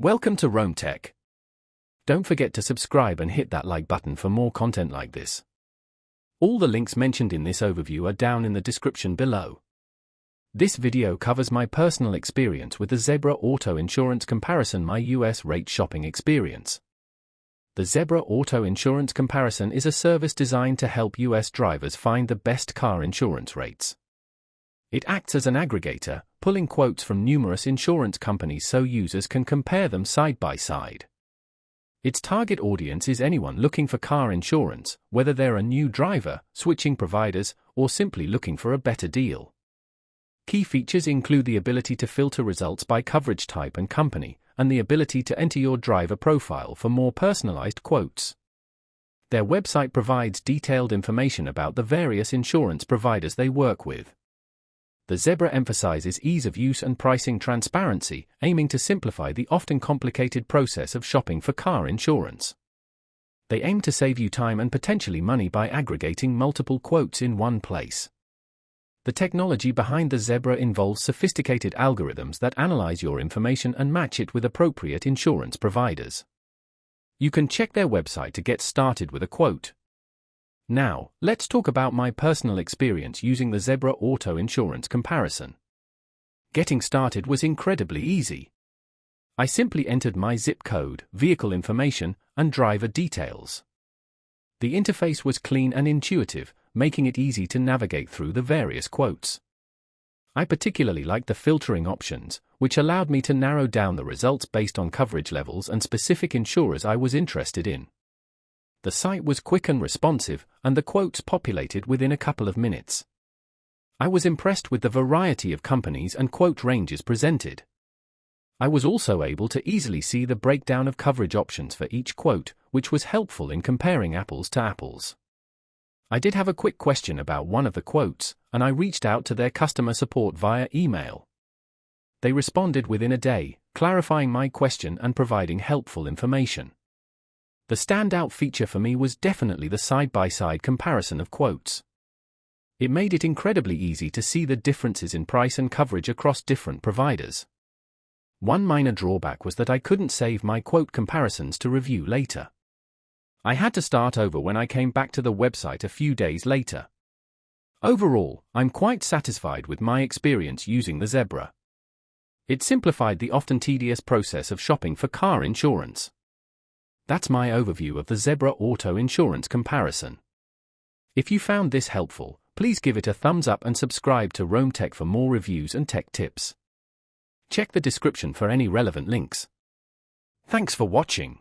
Welcome to Rome Tech. Don't forget to subscribe and hit that like button for more content like this. All the links mentioned in this overview are down in the description below. This video covers my personal experience with the Zebra Auto Insurance Comparison, my US rate shopping experience. The Zebra Auto Insurance Comparison is a service designed to help US drivers find the best car insurance rates. It acts as an aggregator, pulling quotes from numerous insurance companies so users can compare them side by side. Its target audience is anyone looking for car insurance, whether they're a new driver, switching providers, or simply looking for a better deal. Key features include the ability to filter results by coverage type and company, and the ability to enter your driver profile for more personalized quotes. Their website provides detailed information about the various insurance providers they work with. The Zebra emphasizes ease of use and pricing transparency, aiming to simplify the often complicated process of shopping for car insurance. They aim to save you time and potentially money by aggregating multiple quotes in one place. The technology behind the Zebra involves sophisticated algorithms that analyze your information and match it with appropriate insurance providers. You can check their website to get started with a quote. Now, let's talk about my personal experience using the Zebra Auto Insurance Comparison. Getting started was incredibly easy. I simply entered my zip code, vehicle information, and driver details. The interface was clean and intuitive, making it easy to navigate through the various quotes. I particularly liked the filtering options, which allowed me to narrow down the results based on coverage levels and specific insurers I was interested in. The site was quick and responsive, and the quotes populated within a couple of minutes. I was impressed with the variety of companies and quote ranges presented. I was also able to easily see the breakdown of coverage options for each quote, which was helpful in comparing apples to apples. I did have a quick question about one of the quotes, and I reached out to their customer support via email. They responded within a day, clarifying my question and providing helpful information. The standout feature for me was definitely the side-by-side comparison of quotes. It made it incredibly easy to see the differences in price and coverage across different providers. One minor drawback was that I couldn't save my quote comparisons to review later. I had to start over when I came back to the website a few days later. Overall, I'm quite satisfied with my experience using the Zebra. It simplified the often tedious process of shopping for car insurance. That's my overview of the Zebra Auto Insurance Comparison. If you found this helpful, please give it a thumbs up and subscribe to Rome Tech for more reviews and tech tips. Check the description for any relevant links. Thanks for watching.